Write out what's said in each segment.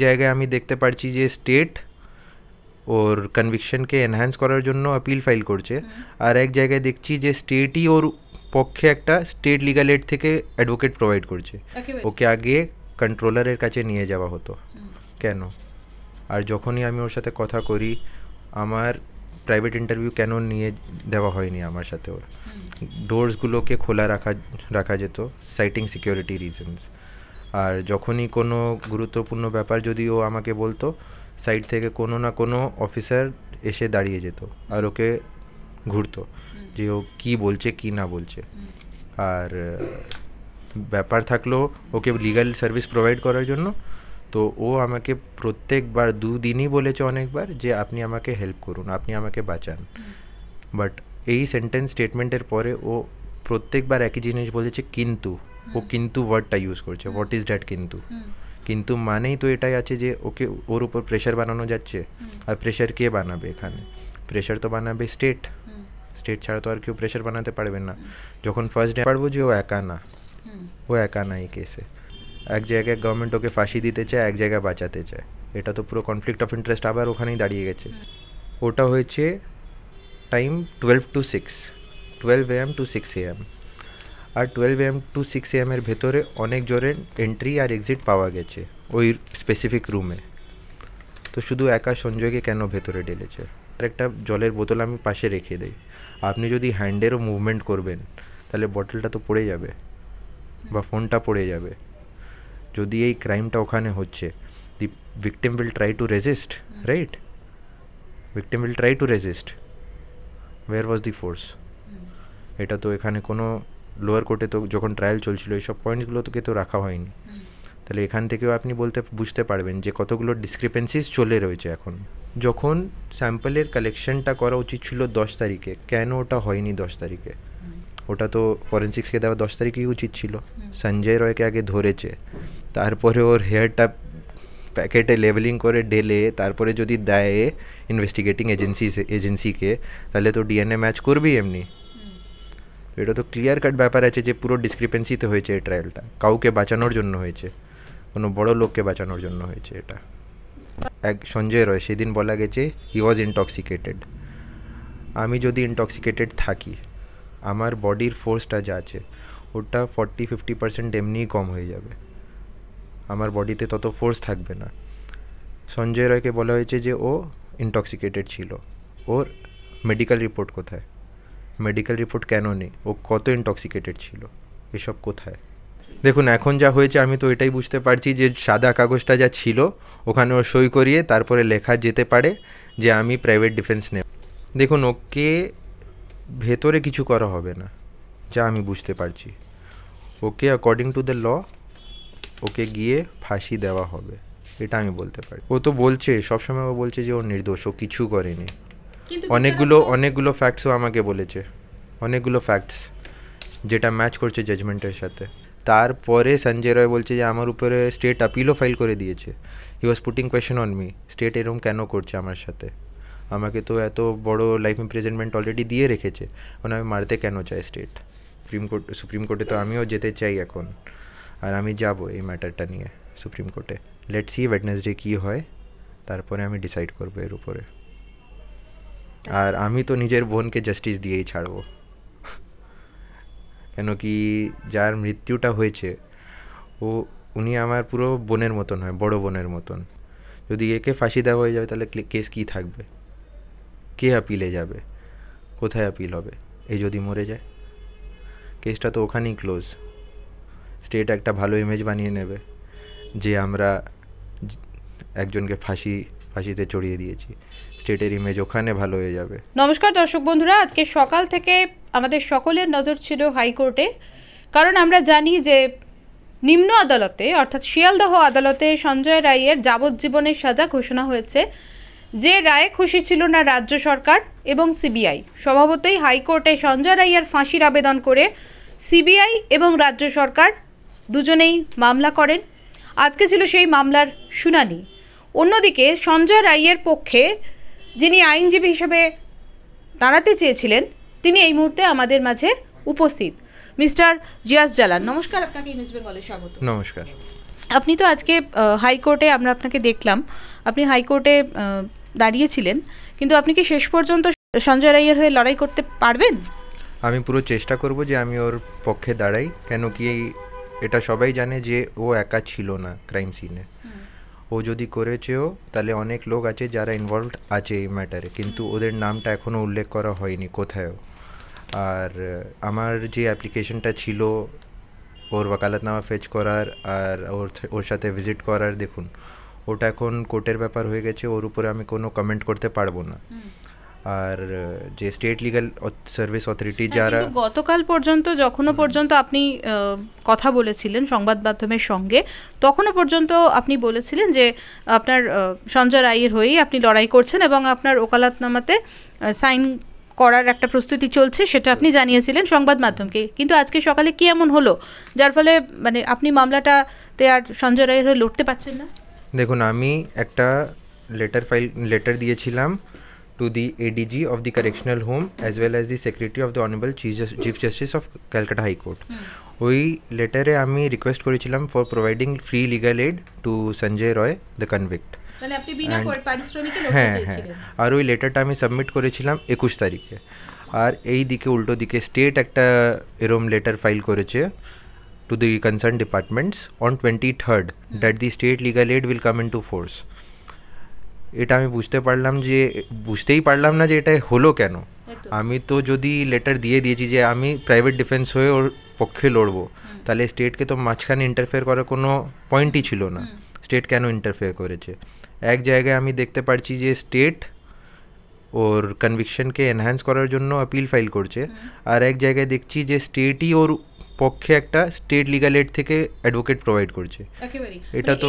জায়গায় আমি দেখতে পাচ্ছি যে স্টেট ওর কনভিকশনকে এনহ্যান্স করার জন্য আপিল ফাইল করছে, আর এক জায়গায় দেখছি যে স্টেটই ওর পক্ষে একটা স্টেট লিগাল এড থেকে অ্যাডভোকেট প্রোভাইড করছে। ওকে আগে কন্ট্রোলারের কাছে নিয়ে যাওয়া হতো, কেন? আর যখনই আমি ওর সাথে কথা করি, আমার প্রাইভেট ইন্টারভিউ কেন নিয়ে দেওয়া হয়নি আমার সাথে? ওর ডোরসগুলোকে খোলা রাখা যেত, সাইটিং সিকিউরিটি রিজনস। আর যখনই কোনো গুরুত্বপূর্ণ ব্যাপার যদি ও আমাকে বলতো, সাইড থেকে কোনো না কোনো অফিসার এসে দাঁড়িয়ে যেত আর ওকে ঘুরতো যে ও কী বলছে কী না বলছে। আর ব্যাপার থাকলো ওকে লিগ্যাল সার্ভিস প্রোভাইড করার জন্য, তো ও আমাকে প্রত্যেকবার 2 দিনই বলেছে অনেকবার যে আপনি আমাকে হেল্প করুন, আপনি আমাকে বাঁচান। বাট এই সেন্টেন্স স্টেটমেন্টের পরে ও প্রত্যেকবার একই জিনিস বলেছে কিন্তু। ও কিন্তু ওয়ার্ডটা ইউজ করছে, হোয়াট ইজ দ্যাট কিন্তু? কিন্তু মানেই তো এটাই আছে যে ওকে ওর উপর প্রেশার বানানো যাচ্ছে। আর প্রেশার কে বানাবে এখানে? প্রেশার তো বানাবে স্টেট ছাড়া তো আর কেউ প্রেশার বানাতে পারবে না। যখন ফার্স্ট ডে পারবো যে ও একা না, ও একা না এই কেসে। এক জায়গায় গভর্নমেন্ট ওকে ফাঁসি দিতে চায়, এক জায়গায় বাঁচাতে চায়। এটা তো পুরো কনফ্লিক্ট অফ ইন্টারেস্ট আবার ওখানেই দাঁড়িয়ে গেছে। ওটা হয়েছে time 12 to 6, 12 AM to 6 AM। আর 12 AM to 6 AM এর ভেতরে অনেক জোরের এন্ট্রি আর এক্সিট পাওয়া গেছে ওই স্পেসিফিক রুমে। তো শুধু একা সঞ্জয়কে কেন ভেতরে ঢেলেছে? আর একটা জলের বোতল আমি পাশে রেখে দিই। আপনি যদি হ্যান্ডেরও মুভমেন্ট করবেন তাহলে বটলটা তো পড়ে যাবে বা ফোনটা পড়ে যাবে। যদি এই ক্রাইমটা ওখানে হচ্ছে, the victim will try to resist, right? Victim will try to resist. Where was the force? এটা তো এখানে কোনো লোয়ার কোর্টে তো যখন ট্রায়াল চলছিল এইসব পয়েন্টসগুলো তোকে তো রাখা হয়নি। তাহলে এখান থেকেও আপনি বুঝতে পারবেন যে কতগুলো ডিসক্রিপেন্সিস চলে রয়েছে এখন। যখন স্যাম্পলের কালেকশনটা করা উচিত ছিল 10 তারিখে, কেন ওটা হয়নি 10 তারিখে? ওটা তো ফরেন্সিক্সকে দেওয়া 10 তারিখেই উচিত ছিল। সঞ্জয় রয়কে আগে ধরেছে, তারপরে ওর হেয়ারটা প্যাকেটে লেবেলিং করে ঢেলে তারপরে যদি দেয় ইনভেস্টিগেটিং এজেন্সিকে, তাহলে তো ডিএনএ ম্যাচ করবেই এমনি। এটা তো ক্লিয়ার কাট ব্যাপার আছে যে পুরো ডিসক্রিপেন্সিতে হয়েছে এই ট্রায়ালটা, কাউকে বাঁচানোর জন্য হয়েছে, কোনো বড় লোককে বাঁচানোর জন্য হয়েছে এটা। এক সঞ্জয় রয় সেদিন বলা গেছে হি ওয়াজ ইনটক্সিকেটেড। আমি যদি ইনটক্সিকেটেড থাকি, আমার বডির ফোর্সটা যা আছে ওটা 40-50% এমনিই কম হয়ে যাবে, আমার বডিতে তত ফোর্স থাকবে না। সঞ্জয় রয়কে বলা হয়েছে যে ও ইনটক্সিকেটেড ছিল, ওর মেডিকেল রিপোর্ট কোথায়? মেডিকেল রিপোর্ট কেন নেই? ও কত ইনটক্সিকেটেড ছিল? এসব কোথায়? দেখুন এখন যা হয়েছে আমি তো এটাই বুঝতে পারছি যে সাদা কাগজটা যা ছিল ওখানে ও সই করিয়ে তারপরে লেখা যেতে পারে যে আমি প্রাইভেট ডিফেন্স নেব। দেখুন ওকে ভেতরে কিছু করা হবে না, যা আমি বুঝতে পারছি। ওকে অ্যাকর্ডিং টু দ্য ল ওকে গিয়ে ফাঁসি দেওয়া হবে, এটা আমি বলতে পারি। ও তো বলছে সবসময়, ও বলছে যে ও নির্দোষ, ও কিছু করেনি। অনেকগুলো ফ্যাক্টসও আমাকে বলেছে, অনেকগুলো ফ্যাক্টস যেটা ম্যাচ করছে জাজমেন্টের সাথে। তারপরে সঞ্জয় রয় বলছে যে আমার উপরে স্টেট আপিলও ফাইল করে দিয়েছে। He was putting question on me, state এরকম কেন করছে আমার সাথে? আমাকে তো এত বড় লাইফ ইমপ্রিজনমেন্ট অলরেডি দিয়ে রেখেছে, এখন আমি মারতে কেন চাই স্টেট? সুপ্রিম কোর্টে তো আমিও যেতে চাই এখন, আর আমি যাব এই ম্যাটারটা নিয়ে সুপ্রিম কোর্টে। লেটস সি ওয়েডনেসডে কী হয়, তারপরে আমি ডিসাইড করবো এর উপরে। আর আমি তো নিজের বোনকে জাস্টিস দিয়েই ছাড়বো, কেন কি যার মৃত্যুটা হয়েছে উনি আমার পুরো বোনের মতন হয়, বড় বোনের মতন। যদি একে ফাঁসি দেওয়া হয়ে যাবে তাহলে কেস কী থাকবে? কে আপিলে যাবে? কোথায় আপিল হবে? এই যদি মরে যায়, কেসটা তো ওখানেই ক্লোজ। স্টেট একটা ভালো ইমেজ বানিয়ে নেবে যে আমরা একজনকে ফাঁসিতে চড়িয়ে দিয়েছি, স্টেটের ইমেজ ওখানে ভালো হয়ে যাবে। নমস্কার দর্শক বন্ধুরা, আজকে সকাল থেকে আমাদের সকলের নজর ছিল হাইকোর্টে, কারণ আমরা জানি যে নিম্ন আদালতে অর্থাৎ শিয়ালদহ আদালতে সঞ্জয় রায়ের যাবজ্জীবনের সাজা ঘোষণা হয়েছে। যে রায়ে খুশি ছিল না রাজ্য সরকার এবং সিবিআই, স্বভাবতই হাইকোর্টে সঞ্জয় রায়ের ফাঁসির আবেদন করে সিবিআই এবং রাজ্য সরকার দুজনেই মামলা করেন। আজকে ছিল সেই মামলার শুনানি। অন্যদিকে সঞ্জয় রায়ের পক্ষে যিনি আইনজীবী হিসেবে দাঁড়াতে চেয়েছিলেন তিনি এই মুহূর্তে আমাদের মাঝে উপস্থিত, মিস্টার জিয়াস জালান। নমস্কার, আপনাকে নিউজ বেঙ্গলে স্বাগত। নমস্কার। আপনি তো আজকে হাইকোর্টে আমরা আপনাকে দেখলাম, আপনি হাইকোর্টে দাঁড়িয়েছিলেন, কিন্তু আপনি কি শেষ পর্যন্ত সঞ্জয় রায়ের হয়ে লড়াই করতে পারবেন? আমি পুরো চেষ্টা করব যে আমি ওর পক্ষে দাঁড়াই, কেন কি এটা সবাই জানে যে ও একা ছিল না ক্রাইম সিনে। ও যদি করেছেও তাহলে অনেক লোক আছে যারা ইনভলভড আছে এই ম্যাটারে, কিন্তু ওদের নামটা এখনও উল্লেখ করা হয়নি কোথায়ও। আর আমার যে অ্যাপ্লিকেশনটা ছিল ওর ওকালতনামা ফেচ করার আর ওর সাথে ভিজিট করার, দেখুন ওটা এখন কোর্টের ব্যাপার হয়ে গেছে, ওর উপরে আমি কোনো কমেন্ট করতে পারবো না। আর যে স্টেট লিগ্যাল সার্ভিস অথরিটি যারা গতকাল পর্যন্ত যখনও পর্যন্ত আপনি কথা বলেছিলেন সংবাদ মাধ্যমের সঙ্গে, তখনও পর্যন্ত আপনি বলেছিলেন যে আপনার সঞ্জয় রায়ের হয়েই আপনি লড়াই করছেন এবং আপনার ওকালতনামাতে সাইন করার একটা প্রস্তুতি চলছে, সেটা আপনি জানিয়েছিলেন সংবাদ মাধ্যমকে। কিন্তু আজকে সকালে কি এমন হলো যার ফলে মানে আপনি মামলাটাতে আর সঞ্জয় রায়ের হয়ে লড়তে পারছেন না? দেখুন, আমি একটা লেটার দিয়েছিলাম to the ADG of the Correctional Home as well as the Secretary of the Honorable Chief Justice of Calcutta High Court. ওই লেটারে আমি রিকোয়েস্ট করেছিলাম for providing free legal aid to Sanjay Roy the convict. হ্যাঁ হ্যাঁ, আর ওই লেটারটা আমি submit করেছিলাম 21 তারিখে। আর এই দিকে উল্টো দিকে স্টেট একটা এরম লেটার ফাইল করেছে to the concern departments on 23rd that the state legal aid will come in to force. এটা আমি বুঝতেই পারলাম না যে এটা হলো কেন। আমি তো যদি লেটার দিয়ে দিয়েছি যে আমি প্রাইভেট ডিফেন্স হয়ে ওর পক্ষে লড়বো, তাহলে স্টেটকে তো মাঝখানে ইন্টারফেয়ার করার কোনো পয়েন্টই ছিল না। স্টেট কেন ইন্টারফেয়ার করেছে? এক জায়গায় আমি দেখতে পাচ্ছি যে স্টেট ওর কনভিকশনকে এনহ্যান্স করার জন্য আপিল ফাইল করছে, আর এক জায়গায় দেখছি যে স্টেটই ওর পক্ষে একটা স্টেট লিগাল এড থেকে অ্যাডভোকেট প্রোভাইড করছে। এটা তো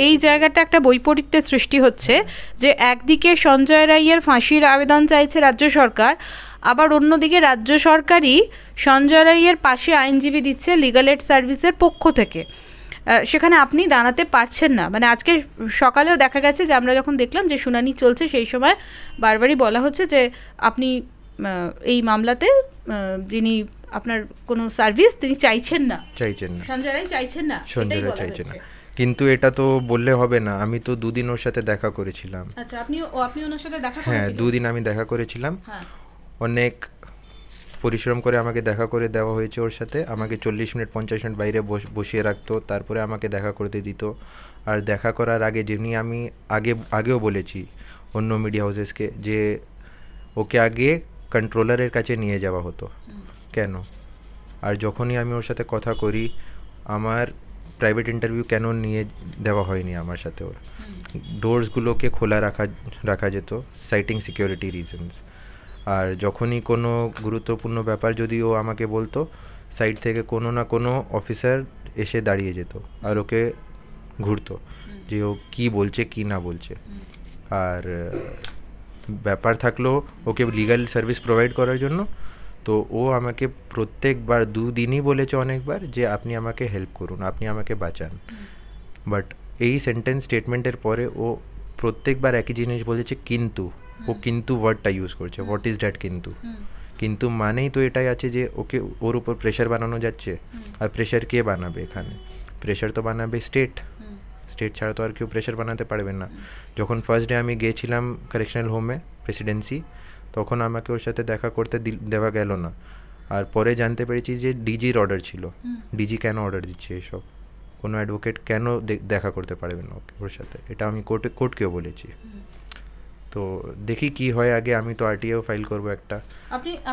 এই জায়গাটা একটা বৈপরীত্যের সৃষ্টি হচ্ছে যে একদিকে সঞ্জয় রায়ের ফাঁসির আবেদন চাইছে রাজ্য সরকার, আবার অন্যদিকে রাজ্য সরকারই সঞ্জয় রায়ের পাশে আইনজীবী দিচ্ছে লিগাল এড সার্ভিসের পক্ষ থেকে। সেখানে আপনি দাঁড়াতে পারছেন না। মানে আজকে সকালেও দেখা গেছে যে আমরা যখন দেখলাম যে শুনানি চলছে, সেই সময় বারবারই বলা হচ্ছে যে আপনি এই মামলাতে যিনি আপনার কোনো সার্ভিস তিনি চাইছেন না, সঞ্জয় রায় চাইছেন না। কিন্তু এটা তো বললে হবে না। আমি তো দুদিন ওর সাথে দেখা করেছিলাম। আচ্ছা, আপনি ওনার সাথে দেখা করেছিলেন? হ্যাঁ, দুদিন আমি দেখা করেছিলাম। অনেক পরিশ্রম করে আমাকে দেখা করে দেওয়া হয়েছে ওর সাথে। আমাকে 40 মিনিট 50 মিনিট বাইরে বসিয়ে রাখতো, তারপরে আমাকে দেখা করতে দিত। আর দেখা করার আগে যেমনি আমি আগেও বলেছি অন্য মিডিয়া হাউসেসকে যে ওকে আগে কন্ট্রোলারের কাছে নিয়ে যাওয়া হতো কেন। আর যখনই আমি ওর সাথে কথা করি, আমার প্রাইভেট ইন্টারভিউ কেন নিয়ে দেওয়া হয়নি আমার সাথে? ওর ডোরসগুলোকে খোলা রাখা যেত সাইটিং সিকিউরিটি রিজনস। আর যখনই কোনো গুরুত্বপূর্ণ ব্যাপার যদি ও আমাকে বলতো, সাইড থেকে কোনো না কোনো অফিসার এসে দাঁড়িয়ে যেত আর ওকে ঘুরতো যে ও কী বলছে কি না বলছে। আর ব্যাপার থাকলো ওকে লিগাল সার্ভিস প্রোভাইড করার জন্য, তো ও আমাকে প্রত্যেকবার 2 দিনই বলেছে অনেকবার যে আপনি আমাকে হেল্প করুন, আপনি আমাকে বাঁচান। বাট এই সেন্টেন্স স্টেটমেন্টের পরে ও প্রত্যেকবার একই জিনিস বলেছে কিন্তু। ও কিন্তু ওয়ার্ডটা ইউজ করছে, হোয়াট ইজ দ্যাট কিন্তু মানেই তো এটাই আছে যে ওকে ওর উপর প্রেশার বানানো যাচ্ছে। আর প্রেশার কে বানাবে এখানে? প্রেশার তো বানাবে স্টেট ছাড়া তো আর কেউ প্রেশার বানাতে পারবে না। যখন ফার্স্ট ডে আমি গিয়েছিলাম কারেকশনাল হোমে প্রেসিডেন্সি, তখন আমাকে ওর সাথে দেখা করতে দেওয়া গেল না। আর পরে জানতে পেরেছি যে ডিজির অর্ডার ছিল। ডিজি কেন অর্ডার দিচ্ছে এসব? কোনো অ্যাডভোকেট কেন দেখা করতে পারবে না ওর সাথে? এটা আমি কোর্টকেও বলেছি। তো দেখি কি হয় আগে। আমি তো আরটিআইও ফাইল করব একটা।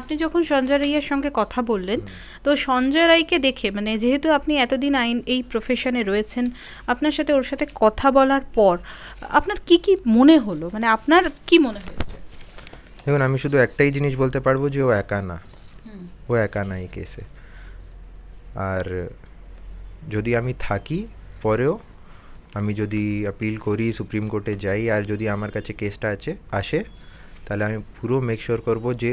আপনি যখন সঞ্জয় রায়ের সঙ্গে কথা বললেন, তো সঞ্জয় রায়কে দেখে, মানে যেহেতু আপনি এতদিন এই প্রফেশনে রয়েছেন, আপনার সাথে ওর সাথে কথা বলার পর আপনার কি মনে হলো? মানে আপনার কি মনে হয়েছে? দেখুন, আমি শুধু একটাই জিনিস বলতে পারবো যে ও একা না এই কেসে। আর যদি আমি থাকি পরেও, আমি যদি আপিল করি, সুপ্রিম কোর্টে যাই, আর যদি আমার কাছে কেসটা আসে, তাহলে আমি পুরো মেক শিওর করবো যে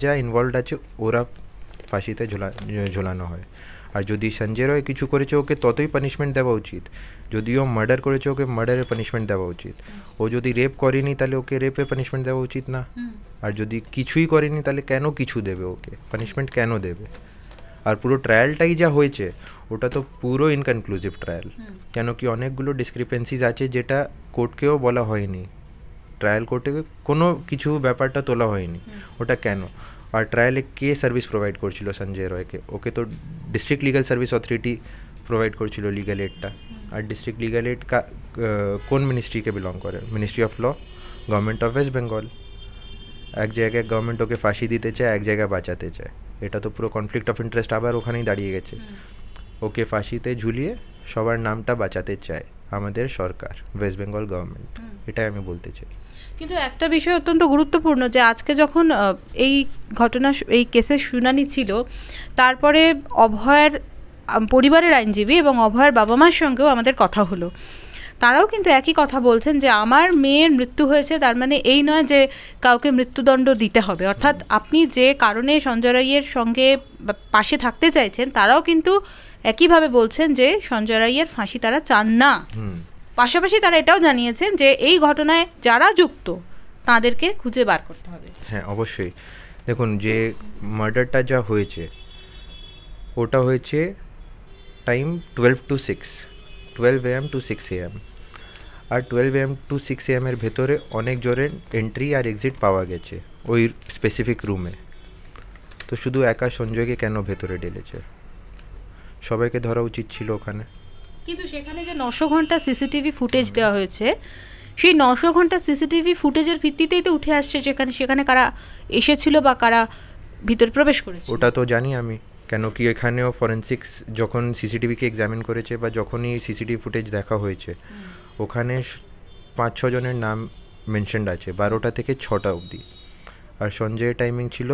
যা ইনভলভড আছে ওরা ফাঁসিতে ঝোলানো হয়। আর যদি সঞ্জয় রয় কিছু করেছে, ওকে ততই পানিশমেন্ট দেওয়া উচিত। যদি ও মার্ডার করেছে, ওকে মার্ডারের পানিশমেন্ট দেওয়া উচিত। ও যদি রেপ করেনি, তাহলে ওকে রেপের পানিশমেন্ট দেওয়া উচিত না। আর যদি কিছুই করেনি, তাহলে কেন কিছু দেবে? ওকে পানিশমেন্ট কেন দেবে? আর পুরো ট্রায়ালটাই যা হয়েছে, ওটা তো পুরো ইনকনক্লুসিভ ট্রায়াল, কেন কি অনেকগুলো ডিসক্রিপেন্সিজ আছে যেটা কোর্টকেও বলা হয়নি, ট্রায়াল কোর্টে কোনো কিছু ব্যাপারটা তোলা হয়নি। ওটা কেন? আর ট্রায়ালে কে সার্ভিস প্রোভাইড করছিল সঞ্জয় রয়কে? ওকে তো district legal service authority provide করছিল লিগাল এডটা। আর ডিস্ট্রিক্ট লিগাল এড কোন মিনিস্ট্রিকে বিলং করে? Ministry of law, government of West Bengal. এক জায়গায় গভর্নমেন্ট ওকে ফাঁসি দিতে চায়, এক জায়গায় বাঁচাতে চায়, এটা তো পুরো কনফ্লিক্ট অফ ইন্টারেস্ট আবার ওখানেই দাঁড়িয়ে গেছে। ওকে ফাঁসিতে ঝুলিয়ে সবার নামটা বাঁচাতে চায় আমাদের সরকার, ওয়েস্ট বেঙ্গল গভর্নমেন্ট, এটাই আমি বলতে চাই। কিন্তু একটা বিষয় অত্যন্ত গুরুত্বপূর্ণ, যে আজকে যখন এই ঘটনা, এই কেসের শুনানি ছিল, তারপরে অভয়ের পরিবারের আইনজীবী এবং অভয়ের বাবা মার সঙ্গেও আমাদের কথা হলো। তারাও কিন্তু একই কথা বলছেন যে আমার মেয়ের মৃত্যু হয়েছে, তার মানে এই নয় যে কাউকে মৃত্যুদণ্ড দিতে হবে। অর্থাৎ আপনি যে কারণে সঞ্জয় রায়ের সঙ্গে পাশে থাকতে চাইছেন, তারাও কিন্তু একইভাবে বলছেন যে সঞ্জয় রায়ের ফাঁসি তারা চান না। পাশাপাশি তারা এটাও জানিয়েছেন যে এই ঘটনায় যারা যুক্ত তাদেরকে খুঁজে বার করতে হবে। হ্যাঁ, অবশ্যই। দেখুন, যে মার্ডারটা যা হয়েছে ওটা হয়েছে time 12 to 6, 12 AM to 6 AM। আর 12 AM to 6 AM এর ভেতরে অনেক জনের এন্ট্রি আর এক্সিট পাওয়া গেছে ওই স্পেসিফিক রুমে। তো শুধু একা সঞ্জয়কে কেন ভেতরে ঢেলেছে? সবাইকে ধরা উচিত ছিল ওখানে। কিন্তু সেখানে যে 900 ঘন্টা সিসিটিভি ফুটেজ দেওয়া হয়েছে, সেই 900 ঘন্টা সিসিটিভি ফুটেজের ভিত্তিতেই তো উঠে আসছে সেখানে কারা এসেছিল বা কারা ভিতরে প্রবেশ করেছে। ওটা তো জানি আমি, কেন কি এখানেও ফরেন্সিক্স যখন সিসিটিভিকে এক্সামিন করেছে বা যখনই সিসিটিভি ফুটেজ দেখা হয়েছে, ওখানে 5-6 জনের নাম মেনশনড আছে 12টা থেকে 6টা অবধি। আর সঞ্জয়ের টাইমিং ছিল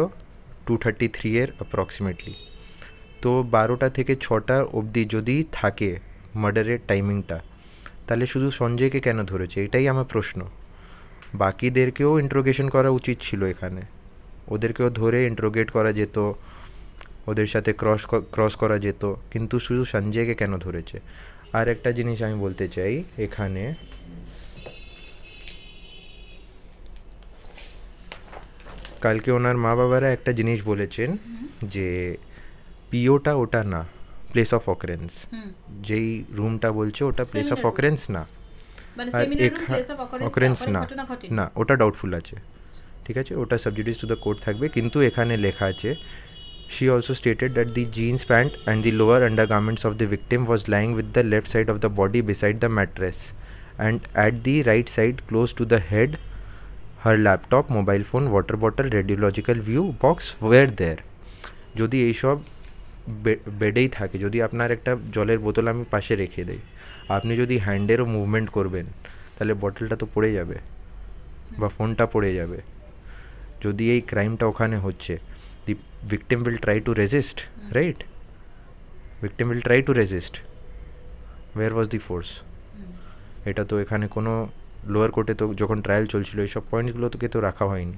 2:33 এর অ্যাপ্রক্সিমেটলি। তো 12টা থেকে 6টা অবধি যদি থাকে মার্ডারের টাইমিংটা, তাহলে শুধু সঞ্জয়কে কেন ধরেছে? এটাই আমার প্রশ্ন। বাকিদেরকেও ইন্ট্রোগেশন করা উচিত ছিল এখানে, ওদেরকেও ধরে ইন্ট্রোগেট করা যেত, ওদের সাথে ক্রস করা যেত, কিন্তু শুধু সঞ্জয়কে কেন ধরেছে? আর একটা জিনিস আমি বলতে চাই, এখানে কালকে ওনার মা বাবারা একটা জিনিস বলেছেন যে পিওটা ওটা না, প্লেস অফ অকারেন্স। যেই রুমটা বলছে ওটা প্লেস অফ অকারেন্স না, আর অকারেন্স না, ওটা ডাউটফুল আছে। ঠিক আছে, ওটা সাবজুডিস টু দ্য কোর্ট থাকবে। কিন্তু এখানে লেখা আছে, she also stated that the jeans pant and the lower undergarments of the victim was lying with the left side of the body beside the mattress, and at the right side close to the head her laptop, mobile phone, water bottle, radiological view box were there. যদি এইসব বেডেই থাকে, যদি আপনার একটা জলের বোতল আমি পাশে রেখে দিই, আপনি যদি হ্যান্ডেরও মুভমেন্ট করবেন, তাহলে বটলটা তো পড়ে যাবে বা ফোনটা পড়ে যাবে। যদি এই ক্রাইমটা ওখানে হচ্ছে, the victim will try to resist, right? Victim will try to resist. Where was the force? এটা তো এখানে কোনো লোয়ার কোর্টে তো যখন ট্রায়াল চলছিল এইসব পয়েন্টসগুলো তোকে তো রাখা হয়নি।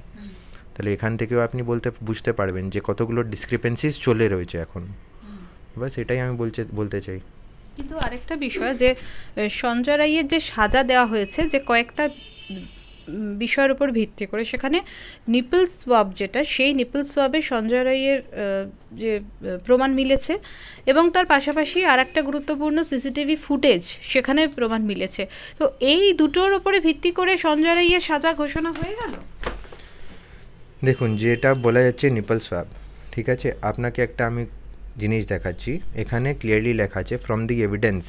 তাহলে এখান থেকেও আপনি বুঝতে পারবেন যে কতগুলো ডিসক্রিপেন্সিস চলে রয়েছে এখন। বাস এটাই আমি বলতে চাই। কিন্তু আরেকটা বিষয়, যে সঞ্জয় রায়ের যে সাজা দেওয়া হয়েছে, যে কয়েকটা বিষয়ের উপর ভিত্তি করে, সেখানে নিপল সোয়াব যেটা, সেই নিপল সোয়াবে সঞ্জয় রায়ের যে প্রমাণ মিলেছে, এবং তার পাশাপাশি আর একটা গুরুত্বপূর্ণ সিসিটিভি ফুটেজ সেখানে প্রমাণ মিলেছে। তো এই দুটোর উপরে ভিত্তি করে সঞ্জয় রায়ের সাজা ঘোষণা হয়ে গেল। দেখুন, যেটা বলা যাচ্ছে নিপল সোয়াব, ঠিক আছে, আপনাকে একটা আমি জিনিস দেখাচ্ছি। এখানে ক্লিয়ারলি লেখা আছে, from the evidence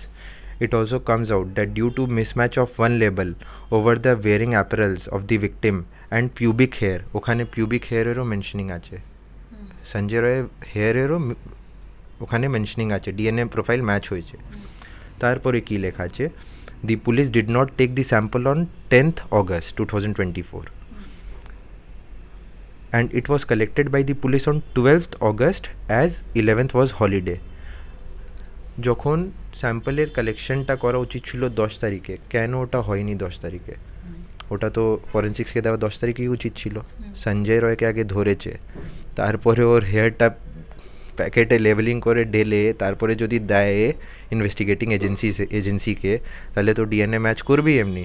it also comes out that due to mismatch of one label over the wearing apparels of the victim and pubic hair, ওখানে pubic hair এরও মেনশনিং আছে, সঞ্জয় রায়ের হেয়ারেরও ওখানে মেনশনিং আছে, ডিএনএ প্রোফাইল ম্যাচ হয়েছে। তারপরে কি লেখা আছে, the police did not take the sample on 10th August 2024 and it was collected by the police on 12th August as 11th was holiday. যখন স্যাম্পলের কালেকশনটা করা উচিত ছিল 10 তারিখে, কেন ওটা হয়নি 10 তারিখে? ওটা তো ফরেন্সিক্সকে দেওয়া 10 তারিখেই উচিত ছিল। সঞ্জয় রয়কে আগে ধরেছে, তারপরে ওর হেয়ারটা প্যাকেটে লেবেলিং করে ঢেলে তারপরে যদি দেয় ইনভেস্টিগেটিং এজেন্সিকে, তাহলে তো ডিএনএ ম্যাচ করবেই এমনি।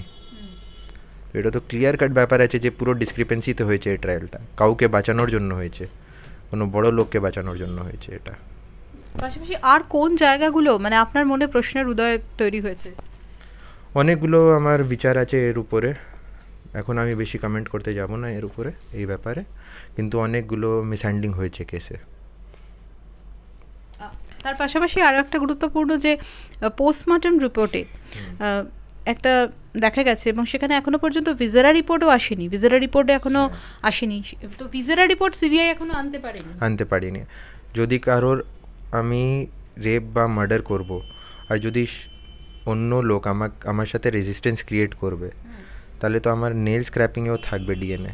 এটা তো ক্লিয়ার কাট ব্যাপার আছে যে পুরো ডিসক্রিপেন্সিতে হয়েছে এই ট্রায়ালটা, কাউকে বাঁচানোর জন্য হয়েছে, কোনো বড় লোককে বাঁচানোর জন্য হয়েছে এটা। পাশাপাশি আর কোন জায়গাগুলো মানে আপনার মনে প্রশ্নের উদয় তৈরি হয়েছে? অনেকগুলো আমার বিচার আছে এর উপরে, এখন আমি বেশি কমেন্ট করতে যাব না এর উপরে, এই ব্যাপারে, কিন্তু অনেকগুলো মিসহ্যান্ডলিং হয়েছে কেসে। তার পাশাপাশি আরও একটা গুরুত্বপূর্ণ যে পোস্টমর্টম রিপোর্টে একটা দেখা গেছে, এবং সেখানে এখনো পর্যন্ত ভিজেরা রিপোর্টও আসেনি, ভিজেরা রিপোর্টে এখনো আসেনি, তো ভিজেরা রিপোর্ট সিবিআই এখনো আনতে পারেনি। যদি কারোর আমি রেপ বা মার্ডার করব, আর যদি অন্য লোক আমার সাথে রেজিস্ট্যান্স ক্রিয়েট করবে, তাহলে তো আমার নেল স্ক্র্যাপিংয়েও থাকবে ডিএনএ,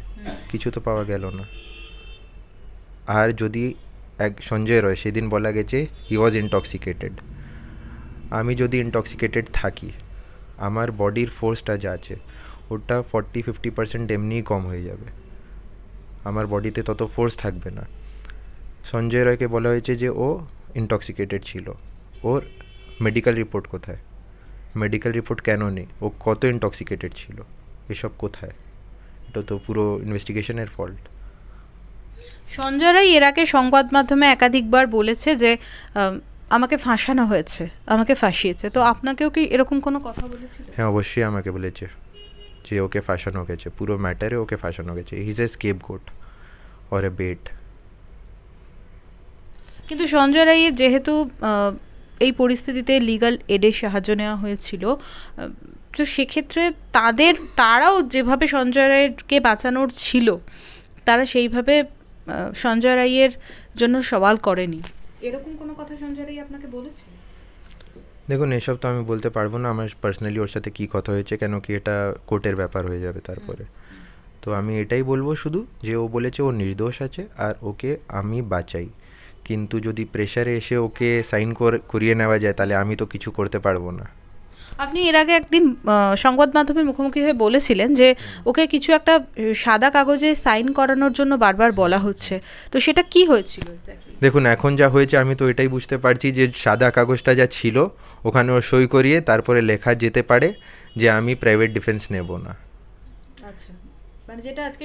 কিছু তো পাওয়া গেল না। আর যদি সঞ্জয় রয়, সেদিন বলা গেছে হি ওয়াজ ইনটক্সিকেটেড, আমি যদি ইনটক্সিকেটেড থাকি, আমার বডির ফোর্সটা যা আছে ওটা 40-50% এমনিই কম হয়ে যাবে, আমার বডিতে তত ফোর্স থাকবে না। সঞ্জয় রায়কে বলা হয়েছে যে ও ইনটক্সিকেটেড ছিল, ওর মেডিকেল রিপোর্ট কোথায়? মেডিকেল রিপোর্ট কেন নেই? ও কত ইনটক্সিকেটেড ছিল, এসব কোথায়? এটা তো পুরো ইনভেস্টিগেশনের ফল্ট। সঞ্জয় রায় এর আগে সংবাদ মাধ্যমে একাধিকবার বলেছে যে আমাকে ফাঁসানো হয়েছে, আমাকে ফাঁসিয়েছে, তো আপনাকেও কি এরকম কোনো কথা বলেছিল? হ্যাঁ, অবশ্যই আমাকে বলেছে যে ওকে ফাঁসানো গেছে, পুরো ম্যাটারে ওকে ফাঁসানো গেছে, he is a scapegoat or a bait. কিন্তু সঞ্জয় রায়ের যেহেতু এই পরিস্থিতিতে লিগ্যাল এডের সাহায্য নেওয়া হয়েছিল, তো সেক্ষেত্রে তারাও যেভাবে সঞ্জয় রায়কে বাঁচানোর ছিল, তারা সেইভাবে সঞ্জয় রায়ের জন্য সওয়াল করেনি, এরকম কোনো কথা সঞ্জয় রায় আপনাকে বলেছে? দেখুন, এসব তো আমি বলতে পারবো না আমার পার্সোনালি ওর সাথে কী কথা হয়েছে, কেন কি এটা কোর্টের ব্যাপার হয়ে যাবে তারপরে। তো আমি এটাই বলবো শুধু যে ও বলেছে ও নির্দোষ আছে আর ওকে আমি বাঁচাই, কিন্তু যদি প্রেশারে এসে ওকে সাইন করিয়ে নেওয়া যায় তাহলে আমি তো কিছু করতে পারবো না। আপনি এর আগে একদিন সংবাদ মাধ্যমের মুখোমুখি হয়ে বলেছিলেন যে ওকে কিছু একটা সাদা কাগজে সাইন করানোর জন্য বারবার বলা হচ্ছে, তো সেটা কি হয়েছিল? দেখুন, এখন যা হয়েছে আমি তো এটাই বুঝতে পারছি যে সাদা কাগজটা যা ছিল ওখানে ও সই করিয়ে তারপরে লেখা যেতে পারে যে আমি প্রাইভেট ডিফেন্স নেব না। আচ্ছা, মানে যেটা আজকে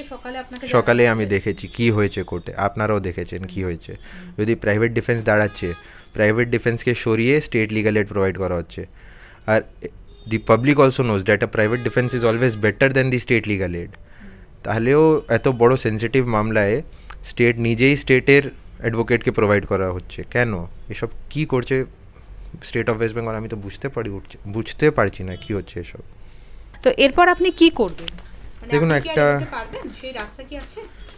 সকালে আমি দেখেছি কি হয়েছে কোর্টে, আপনারাও দেখেছেন কি হয়েছে। যদি প্রাইভেট ডিফেন্স দাঁড়াচ্ছে, প্রাইভেট ডিফেন্সকে সরিয়ে স্টেট লিগাল এড প্রোভাইড করা হচ্ছে, আর the public also knows that a private defence is always better than the state legal aid. তাহলেও এত বড় সেন্সিটিভ মামলায় স্টেট নিজেই স্টেটের অ্যাডভোকেটকে প্রোভাইড করা হচ্ছে কেন? এসব কি করছে স্টেট অফ ওয়েস্ট বেঙ্গল? আমি তো বুঝতে পারছি না কি হচ্ছে এসব। তো এরপর আপনি কি করবেন? দেখুন,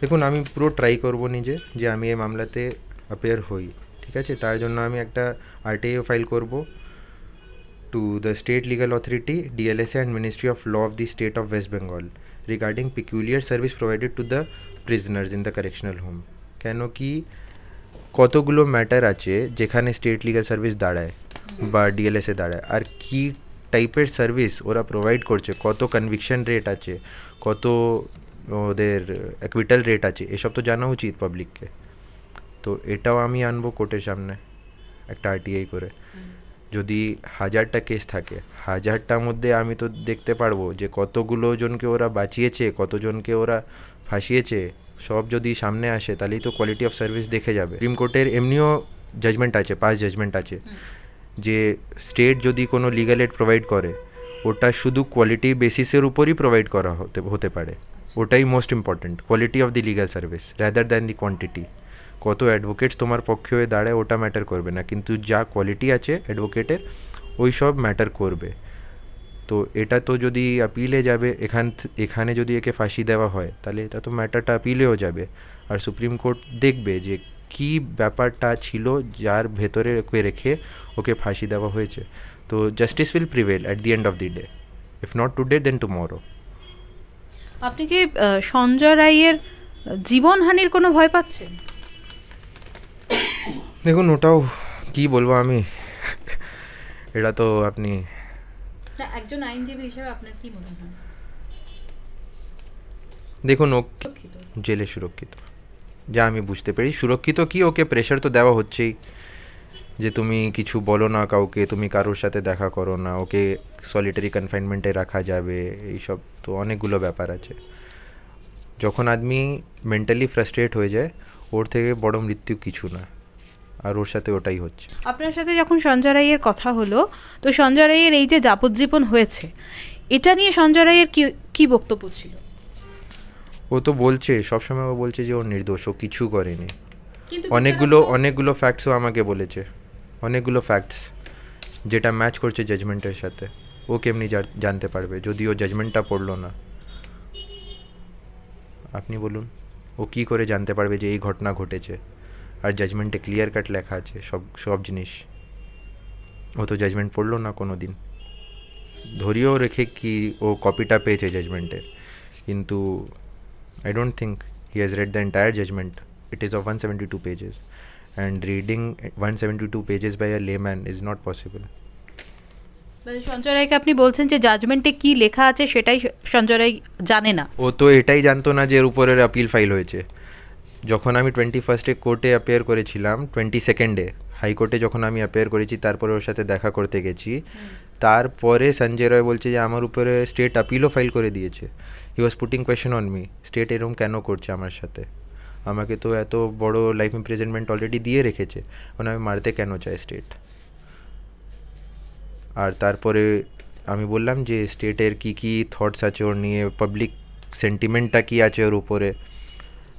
দেখুন আমি পুরো ট্রাই করব নিজে যে আমি এই মামলাতে অ্যাপিয়ার হই, ঠিক আছে? তার জন্য আমি একটা আরটিআই ফাইল করব to the state legal authority, DLSA and ministry of law of the state of West Bengal regarding peculiar service provided to the prisoners in the correctional home. কেন কি কতগুলো ম্যাটার আছে যেখানে স্টেট লিগাল সার্ভিস দাঁড়ায় বা DLSA দাঁড়ায়, আর কি টাইপের সার্ভিস ওরা প্রোভাইড করছে, কত কনভিকশন রেট আছে, কত ওদের অ্যাকুইটাল রেট আছে, এসব তো জানা উচিত পাবলিককে। তো এটাও আমি আনবো কোর্টের সামনে একটা আরটিআই করে। যদি 1000টা কেস থাকে, 1000টার মধ্যে আমি তো দেখতে পারবো যে কতগুলো জনকে ওরা বাঁচিয়েছে, কতজনকে ওরা ফাঁসিয়েছে, সব যদি সামনে আসে তাহলেই তো কোয়ালিটি অফ সার্ভিস দেখে যাবে। সুপ্রিম কোর্টের এমনিও জাজমেন্ট আছে, পাস জাজমেন্ট আছে যে স্টেট যদি কোনো লিগাল এড প্রোভাইড করে ওটা শুধু কোয়ালিটি বেসিসের উপরই প্রোভাইড করা হতে পারে, ওটাই most important, quality of the legal service rather than the quantity. কত অ্যাডভোকেটস তোমার পক্ষে হয়ে দাঁড়ায় ওটা ম্যাটার করবে না, কিন্তু যা কোয়ালিটি আছে অ্যাডভোকেটের ওই সব ম্যাটার করবে। তো এটা তো যদি আপিলে যাবে, এখানে যদি একে ফাঁসি দেওয়া হয় তাহলে এটা তো ম্যাটারটা আপিলেও যাবে, আর সুপ্রিম কোর্ট দেখবে যে কী ব্যাপারটা ছিল যার ভেতরে ওকে রেখে ওকে ফাঁসি দেওয়া হয়েছে। তো justice will prevail at the end of the day, if not today then tomorrow. আপনি কি সঞ্জয় রায়ের জীবনহানির কোনো ভয় পাচ্ছেন? দেখুন, ওটাও কি বলবো আমি, এটা তো আপনি একজন আইনজীবী হিসেবে আপনার কি মনে হয়? দেখুন, ও জেলে সুরক্ষিত, যা আমি বুঝতে পারি। সুরক্ষিত কি, ওকে প্রেশার তো দেওয়া হচ্ছেই যে তুমি কিছু বলো না কাউকে, তুমি কারোর সাথে দেখা করো না, ওকে সলিটারি কনফাইনমেন্টে রাখা যাবে, এইসব তো অনেকগুলো ব্যাপার আছে। যখন আদমি মেন্টালি ফ্রাস্ট্রেট হয়ে যায়, ওর থেকে বড় মৃত্যু কিছু না। আর ওর সাথে ওটাই হচ্ছে। আপনার সাথে যখন সঞ্জয় রায়ের কথা হলো, তো সঞ্জয় রায়ের এই যে যাবজ্জীবন হয়েছে, এটা নিয়ে সঞ্জয় রায়ের কি বক্তব্য ছিল? ও তো বলছে, সবসময় ও বলছে যে ও নির্দোষ, ও কিছু করেনি। কিন্তু অনেকগুলো ফ্যাক্টসও আমাকে বলেছে, অনেকগুলো ফ্যাক্টস যেটা ম্যাচ করছে জাজমেন্টের সাথে। ও কেমনি জানতে পারবে যদি ও জাজমেন্টটা পড়লো না? আপনি বলুন, ও কি করে জানতে পারবে যে এই ঘটনা ঘটেছে? আর জাজমেন্টে ক্লিয়ার কাট লেখা আছে সব জিনিস। ও তো জাজমেন্ট পড়লো না কোনো দিন। ধরিয়েও রেখে কি ও কপিটা পেয়েছে জাজমেন্টের, কিন্তু I don't think he has read the entire judgment. It is of 172 pages, and reading 172 pages by a layman is not possible. মানে সঞ্জয় রায়কে আপনি বলছেন যে জাজমেন্টে কি লেখা আছে সেটাই সঞ্জয় রায় জানে না? ও তো এটাই জানতো না যে এর উপরের আপিল ফাইল হয়েছে। যখন আমি 21 কোর্টে অ্যাপিয়ার করেছিলাম, 22 হাইকোর্টে যখন আমি অ্যাপিয়ার করেছি, তারপরে ওর সাথে দেখা করতে গেছি, তারপরে সঞ্জয় রায় বলছে যে আমার উপরে স্টেট আপিলও ফাইল করে দিয়েছে। He was putting question on me, state এরকম কেন করছে আমার সাথে? আমাকে তো এত বড় লাইফ ইমপ্রিজনমেন্ট অলরেডি দিয়ে রেখেছে, এখন আমি মারতে কেন চাই স্টেট? আর তারপরে আমি বললাম যে স্টেটের কি থটস আছে ওর নিয়ে, পাবলিক সেন্টিমেন্টটা কী আছে ওর উপরে।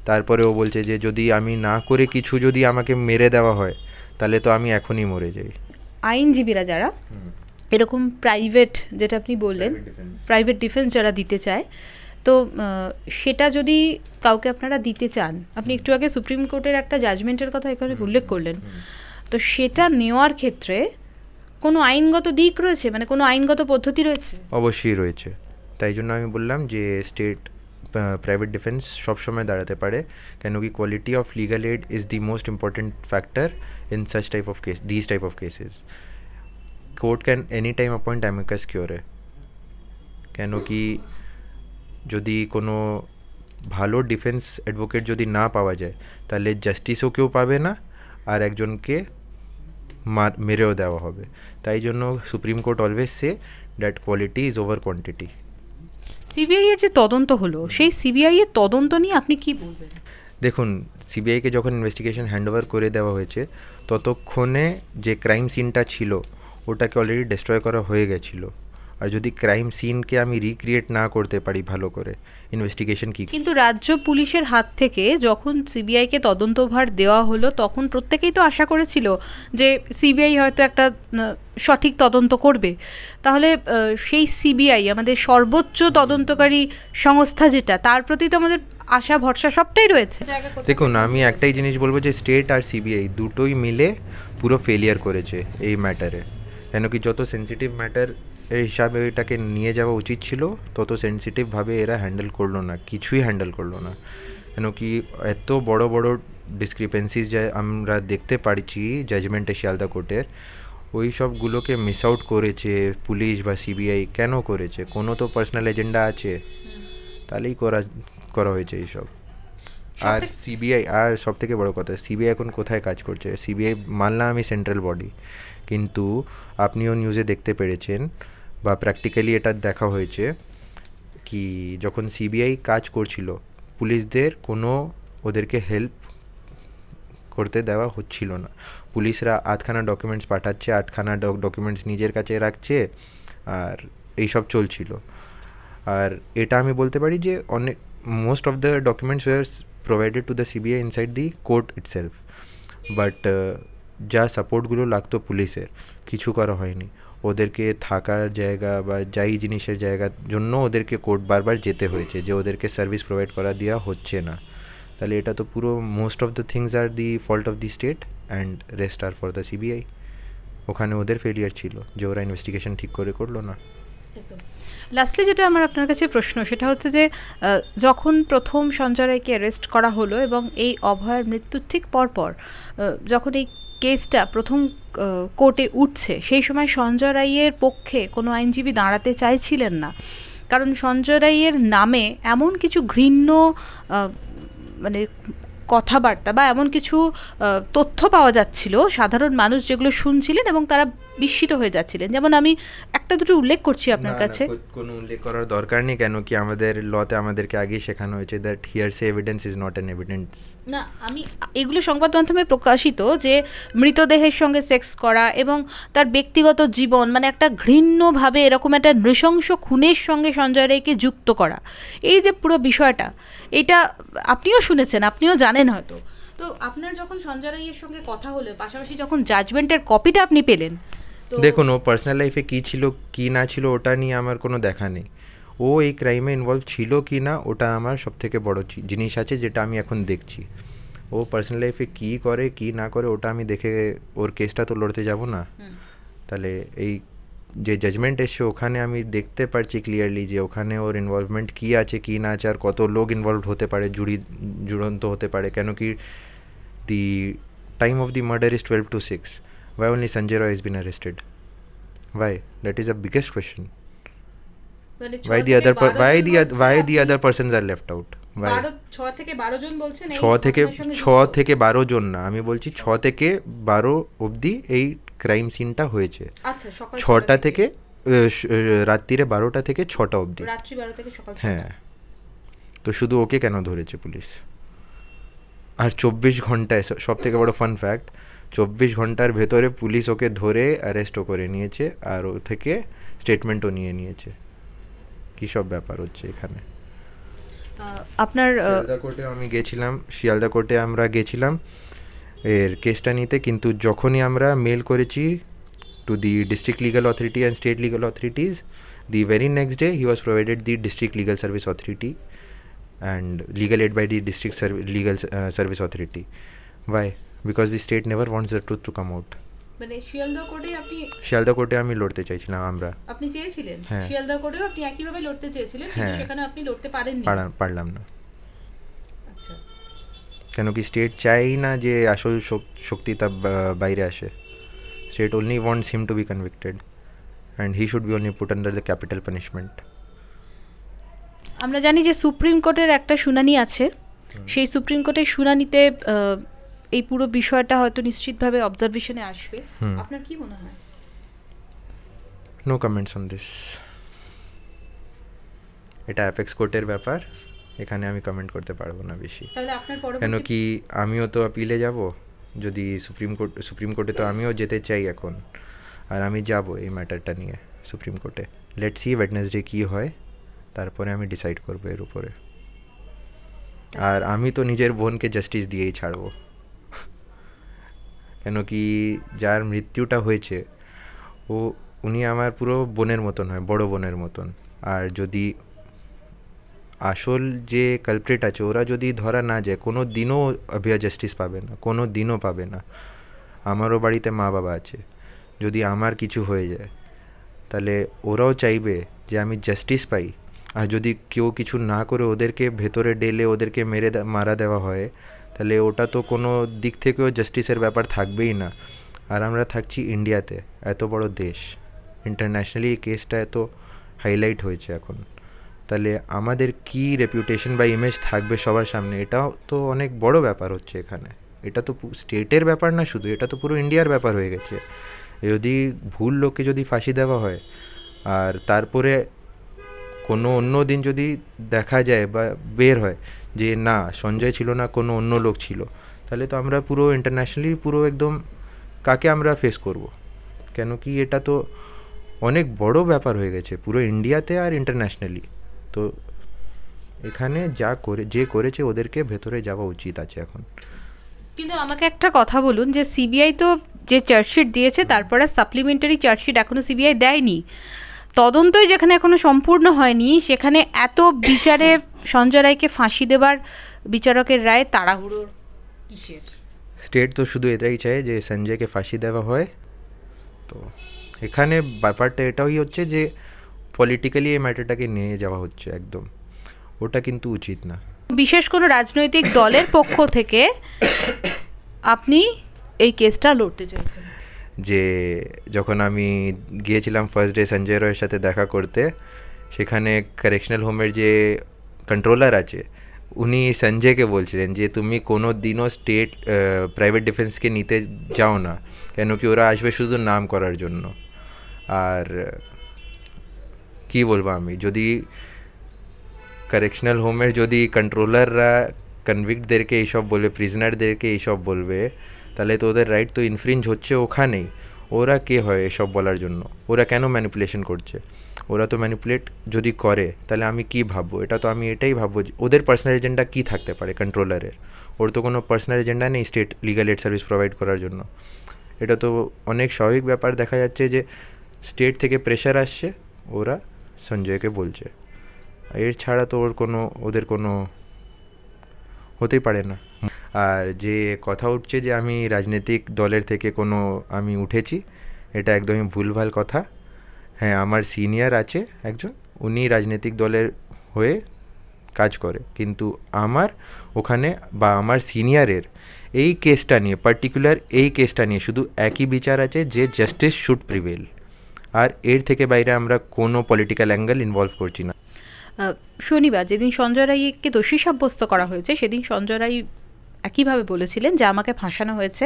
তারপরে ও বলছে যে যদি আমি না করে কিছু যদি আমাকে মেরে দেওয়া হয়, তাহলে তো আমি এখনই মরে যাই। আইনজীবীরা যারা এরকম প্রাইভেট, যেটা আপনি বললেন প্রাইভেট ডিফেন্স যারা দিতে চায়, তো সেটা যদি কাউকে আপনারা দিতে চান, আপনি একটু আগে সুপ্রিম কোর্টের একটা জাজমেন্টের কথা এখানে উল্লেখ করলেন, তো সেটা নেওয়ার ক্ষেত্রে কোনো আইনগত দিক রয়েছে, মানে কোনো আইনগত পদ্ধতি রয়েছে? অবশ্যই রয়েছে। তাই জন্য আমি বললাম যে স্টেট প্রাইভেট ডিফেন্স সবসময় দাঁড়াতে পারে, কেন কি quality of legal aid is the most important factor in such type of case, this type of cases. Court can any time appoint amicus curiae, কেন কি যদি কোনো ভালো ডিফেন্স অ্যাডভোকেট যদি না পাওয়া যায়, তাহলে জাস্টিসও কেউ পাবে না, আর একজনকে মেরেও দেওয়া হবে। তাই জন্য supreme court always say that quality is over quantity. CBI এর যে তদন্ত হলো, সেই সিবিআই এর তদন্ত নিয়ে আপনি কি বলবেন? দেখুন, সিবিআইকে যখন ইনভেস্টিগেশন হ্যান্ডওভার করে দেওয়া হয়েছে, ততক্ষণে যে ক্রাইম সিনটা ছিল ওটাকে অলরেডি ডিস্ট্রয় করা হয়ে গেছিলো। আর যদি ক্রাইম সিনকে আমি রিক্রিয়েট না করতে পারি ভালো করে, ইনভেস্টিগেশন কি? কিন্তু রাজ্য পুলিশের হাত থেকে যখন সিবিআইকে তদন্তভার দেওয়া হলো, তখন প্রত্যেকেই তো আশা করেছিল যে সিবিআই হয়তো একটা সঠিক তদন্ত করবে। তাহলে সেই সিবিআই, আমাদের সর্বোচ্চ তদন্তকারী সংস্থা যেটা, তার প্রতি তো আমাদের আশা ভরসা সবটাই রয়েছে। দেখুন, আমি একটাই জিনিস বলবো যে স্টেট আর সিবিআই দুটোই মিলে পুরো ফেলিয়ার করেছে এই ম্যাটারে। কেন কি যত সেন্সিটিভ ম্যাটার এর হিসাবে এটাকে নিয়ে যাওয়া উচিত ছিল, তত সেন্সিটিভভাবে এরা হ্যান্ডেল করলো না, কিছুই হ্যান্ডেল করলো না। কেন কি এত বড় বড় ডিসক্রিপেন্সিস যা আমরা দেখতে পারছি জাজমেন্টে শিয়ালদা কোর্টের, ওই সবগুলোকে মিস আউট করেছে পুলিশ বা সিবিআই। কেন করেছে? কোনো তো পার্সোনাল এজেন্ডা আছে, তাহলেই করা হয়েছে এইসব। আর সিবিআই, আর সব থেকে বড়ো কথা, সিবিআই এখন কোথায় কাজ করছে? সিবিআই মানলাম আমি সেন্ট্রাল বডি, কিন্তু আপনিও নিউজে দেখতে পেরেছেন বা প্র্যাকটিক্যালি এটা দেখা হয়েছে কি যখন সিবিআই কাজ করছিল, পুলিশদের কোনো ওদেরকে হেল্প করতে দেওয়া হচ্ছিল না। পুলিশরা আধখানা ডকুমেন্টস পাঠাচ্ছে, আধখানা ডকুমেন্টস নিজের কাছে রাখছে, আর এইসব চলছিল। আর এটা আমি বলতে পারি যে most of the documents were provided to the CBI inside the court itself, but যা সাপোর্টগুলো লাগতো পুলিশের, কিছু করা হয়নি। ওদেরকে থাকার জায়গা বা যাই জিনিসের জায়গার জন্য ওদেরকে কোর্ট বারবার যেতে হয়েছে, যে ওদেরকে সার্ভিস প্রোভাইড করা দেওয়া হচ্ছে না। তাহলে এটা তো পুরো মোস্ট অফ দ্য থিংস আর the fault of the state and rest আর ফর দ্য সিবিআই। ওখানে ওদের ফেলিয়ার ছিল যে ওরা ইনভেস্টিগেশন ঠিক করে করলো না। লাস্টলি যেটা আমার আপনার কাছে প্রশ্ন, সেটা হচ্ছে যে যখন প্রথম সঞ্জয় রায়কে অ্যারেস্ট করা হলো এবং এই অভয়ার মৃত্যুর ঠিক পরপর যখন এই কেসটা প্রথম কোর্টে উঠছে, সেই সময় সঞ্জয় রায়ের পক্ষে কোনো আইনজীবী দাঁড়াতে চাইছিলেন না, কারণ সঞ্জয় রায়ের নামে এমন কিছু ঘৃণ্য মানে কথাবার্তা বা এমন কিছু তথ্য পাওয়া যাচ্ছিল সাধারণ মানুষ যেগুলো শুনছিলেন এবং তারা বিস্মিত হয়ে যাচ্ছিলেন, যেমন আমি একটা দুটো উল্লেখ করছি আপনার কাছে। কোনো উল্লেখ করার দরকার নেই, কেন কি আমাদের লতে আমাদেরকে আগেই শেখানো হয়েছে that hearsay evidence is not an evidence. না, আমি এগুলো সংবাদ মাধ্যমে প্রকাশিত যে মৃতদেহের সঙ্গে সেক্স করা এবং তার ব্যক্তিগত জীবন, মানে একটা ঘৃণ্যভাবে এরকম একটা নৃশংস খুনের সঙ্গে সঞ্জয় রায়কে যুক্ত করা, এই যে পুরো বিষয়টা, এটা আপনিও শুনেছেন, আপনিও জানেন হয়তো। তো আপনার যখন সঞ্জয় রায়ের সঙ্গে কথা হলো, পাশাপাশি যখন জাজমেন্টের কপিটা আপনি পেলেন, তো দেখুন ও পার্সোনাল লাইফে কী ছিল কী না ছিল ওটা নিয়ে আমার কোনো দেখা নেই। ও এই ক্রাইমে ইনভলভ ছিল কি না ওটা আমার সবথেকে বড় জিনিস আছে, যেটা আমি এখন দেখছি। ও পার্সোনাল লাইফে কী করে কী না করে ওটা আমি দেখে ওর কেসটা তো লড়তে যাব না। তাহলে এই যে জাজমেন্ট এসছে ওখানে আমি দেখতে পারছি ক্লিয়ারলি যে ওখানে ওর ইনভলভমেন্ট কী আছে কী না আছে আর কত লোক ইনভলভ হতে পারে, জুড়ন্ত হতে পারে। কেন কি the time of the murder is 12 to 6. Why only Sanjay Roy has been arrested? Why? That is the biggest question. মানে Why the other persons are left out? Why? 6 থেকে 12 জন বলছেন, এই 6 থেকে 12 জন না, আমি বলছি 6 থেকে 12 অবধি এই ক্রাইম সিনটা হয়েছে। আচ্ছা, সকাল 6টা থেকে রাত্রিরে 12টা থেকে 6টা অবধি, রাত্রি 12 থেকে সকাল 6টা। হ্যাঁ। তো শুধু ওকে কেন ধরেছে পুলিশ? আর 24 ঘন্টায়, সব থেকে বড় ফান ফ্যাক্ট, 24 ঘন্টার ভেতরে পুলিশ ওকে ধরে অ্যারেস্টও করে নিয়েছে আর ও থেকে স্টেটমেন্টও নিয়ে নিয়েছে। কী সব ব্যাপার হচ্ছে এখানে? আপনার শিয়ালদা কোর্টে আমরা গেছিলাম এর কেসটা নিতে, কিন্তু যখনই আমরা মেল করেছি to the district legal authority and state legal authorities, the very next day he was provided the district legal service authority and legal aid by the district legal service authority. Why? Because the state never wants the truth to come out. মানে শিয়ালদা কোর্টে আমি লড়তে চাইছিলাম, আপনি চেয়েছিলেন হ্যাঁ। শিয়ালদা কোর্টেও আপনি একইভাবে লড়তে চেয়েছিলেন, কিন্তু হ্যাঁ। সেখানে আপনি লড়তে পারেননি। পারলাম না। আচ্ছা, কেন কি স্টেট চাই না যে আসল শক্তি তা বাইরে আসে। State only wants him to be convicted and he should be only put under the capital punishment. আমরা জানি যে সুপ্রিম কোর্টের একটা শুনানি আছে, সেই সুপ্রিম কোর্টের শুনানিতে এই পুরো বিষয়টা হয়তো নিশ্চিতভাবে অবজারভেশনে আসবে। আপনার কি মনে হয়? No comments on this. এটা অ্যাপেক্স কোর্টের ব্যাপার, এখানে আমি কমেন্ট করতে পারবো না বেশি। তাহলে আপনার কেন কি আমিও তো আপিলে যাব, যদি সুপ্রিম কোর্টে তো আমিও যেতে চাই এখন, আর আমি যাব এই ম্যাটারটা নিয়ে সুপ্রিম কোর্টে। লেটস সি ওয়েডনেসডে কী হয়, তারপরে আমি ডিসাইড করবো এর উপরে। আর আমি তো নিজের বোনকে জাস্টিস দিয়েই ছাড়বো। কেন কি যার মৃত্যুটা হয়েছে উনি আমার পুরো বোনের মতন হয়, বড় বোনের মতন। আর যদি আসল যে কালপ্রিট আছে ওরা যদি ধরা না যায়, কোনো দিনও অভিয়া জাস্টিস পাবে না, কোনো দিনও পাবে না। আমারও বাড়িতে মা বাবা আছে, যদি আমার কিছু হয়ে যায় তাহলে ওরাও চাইবে যে আমি জাস্টিস পাই। আর যদি কেউ কিছু না করে ওদেরকে ভেতরে ডেলে ওদেরকে মারা দেওয়া হয়, তাহলে ওটা তো কোনো দিক থেকেও জাস্টিসের ব্যাপার থাকবেই না। আর আমরা থাকছি ইন্ডিয়াতে, এত বড় দেশ, ইন্টারন্যাশনালি এই কেসটা এত হাইলাইট হয়েছে এখন, তাহলে আমাদের কি রেপুটেশন বা ইমেজ থাকবে সবার সামনে, এটাও তো অনেক বড় ব্যাপার হচ্ছে এখানে। এটা তো স্টেটের ব্যাপার না শুধু, এটা তো পুরো ইন্ডিয়ার ব্যাপার হয়ে গেছে। যদি ভুল লোককে যদি ফাঁসি দেওয়া হয় আর তারপরে কোনো অন্য দিন যদি দেখা যায় বা বের হয় যে না সঞ্জয় ছিল না, কোনো অন্য লোক ছিল, তাহলে তো আমরা পুরো ইন্টারন্যাশনালি পুরো একদম কাকে আমরা ফেস করব? কেন কি এটা তো অনেক বড় ব্যাপার হয়ে গেছে পুরো ইন্ডিয়াতে আর ইন্টারন্যাশনালি। তো এখানে যে করেছে ওদেরকে ভেতরে যাওয়া উচিত আছে এখন। কিন্তু আমাকে একটা কথা বলুন, যে সিবিআই তো যে চার্জশিট দিয়েছে তারপরে সাপ্লিমেন্টারি চার্জশিট এখনও সিবিআই দেয়নি, তদন্তই যেখানে এখনো সম্পূর্ণ হয়নি, সেখানে এত বিচারে সঞ্জয় রায়কে ফাঁসি দেবার বিচারকের রায় তাড়াহুড়োর কিসের? স্টেট তো শুধু এটাই চায় যে সঞ্জয়কে ফাঁসি দেওয়া হয়। তো এখানে ব্যাপারটা এটাই হচ্ছে যে পলিটিক্যালি এই ম্যাটারটাকে নিয়ে যাওয়া হচ্ছে একদম, ওটা কিন্তু উচিত না। বিশেষ কোনো রাজনৈতিক দলের পক্ষ থেকে আপনি এই কেসটা লড়তে চাইছেন? যে যখন আমি গিয়েছিলাম ফার্স্ট ডে সঞ্জয় রায়ের সাথে দেখা করতে, সেখানে কারেকশনাল হোমের যে কন্ট্রোলার আছে উনি সঞ্জয়কে বলছিলেন যে তুমি কোনো দিনও স্টেট প্রাইভেট ডিফেন্সকে নিতে যাও না, কেন কি ওরা আসবে শুধু নাম করার জন্য। আর কি বলবো আমি, যদি কারেকশনাল হোমের যদি কন্ট্রোলাররা কনভিক্টদেরকে এইসব বলবে, প্রিজনারদেরকে এইসব বলবে, তাহলে তো ওদের রাইট তো ইনফ্রিঞ্জ হচ্ছে ওখানেই। ওরা কে হয় এসব বলার জন্য? ওরা কেন ম্যানিপুলেশন করছে? ওরা তো ম্যানিপুলেট যদি করে তাহলে আমি কি ভাববো? এটা তো আমি এটাই ভাববো যে ওদের পার্সোনাল এজেন্ডা কী থাকতে পারে কন্ট্রোলারের। ওর তো কোনো পার্সোনাল এজেন্ডা নেই state legal add service provide করার জন্য। এটা তো অনেক স্বাভাবিক ব্যাপার। দেখা যাচ্ছে যে স্টেট থেকে প্রেশার আসছে, ওরা সঞ্জয়কে বলছে। এর ছাড়া তো ওদের কোনো হতেই পারে না। আর যে কথা উঠছে যে আমি রাজনৈতিক দলের থেকে আমি উঠেছি, এটা একদমই ভুলভাল কথা। হ্যাঁ, আমার সিনিয়র আছে একজন, উনি রাজনৈতিক দলের হয়ে কাজ করে, কিন্তু আমার ওখানে বা আমার সিনিয়রের এই কেসটা নিয়ে, পার্টিকুলার এই কেসটা নিয়ে শুধু একই বিচার আছে যে জাস্টিস শুড প্রিভেল। আর এর থেকে বাইরে আমরা কোনো পলিটিক্যাল অ্যাঙ্গেল ইনভলভ করছি না। শনিবার যেদিন সঞ্জয় রায়কে দোষী সাব্যস্ত করা হয়েছে, সেদিন সঞ্জয় রায় একইভাবে বলেছিলেন যে আমাকে ফাঁসানো হয়েছে,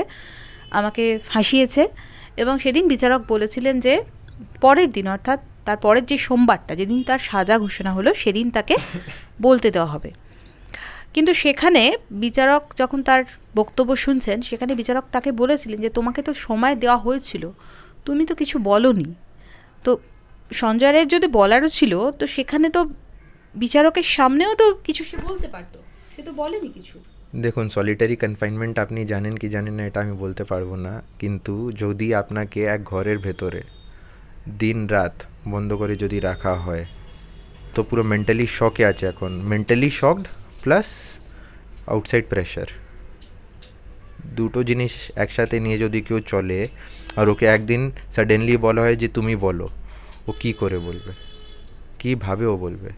আমাকে ফাঁসিয়েছে, এবং সেদিন বিচারক বলেছিলেন যে পরের দিন, অর্থাৎ তার পরের যে সোমবারটা, যেদিন তার সাজা ঘোষণা হলো, সেদিন তাকে বলতে দেওয়া হবে। কিন্তু সেখানে বিচারক যখন তার বক্তব্য শুনছেন, সেখানে বিচারক তাকে বলেছিলেন যে তোমাকে তো সময় দেওয়া হয়েছিল, তুমি তো কিছু বলোনি। তো সঞ্জয় রায়ের যদি বলারও ছিল, তো সেখানে তো বিচারকের সামনেও তো কিছু সে বলতে পারতো, সে তো বলেনি কিছু। দেখুন, সলিটারি কনফাইনমেন্ট আপনি জানেন কি জানেন না এটা আমি বলতে পারবো না, কিন্তু যদি আপনাকে এক ঘরের ভেতরে দিন রাত বন্ধ করে যদি রাখা হয়, তো পুরো মেন্টালি শকে আছে এখন, mentally shocked plus outside pressure, দুটো জিনিস একসাথে নিয়ে যদি কেউ চলে, আর ওকে একদিন সাডেনলি বলা হয় যে তুমি বলো, ও কী করে বলবে, কীভাবে ও বলবে?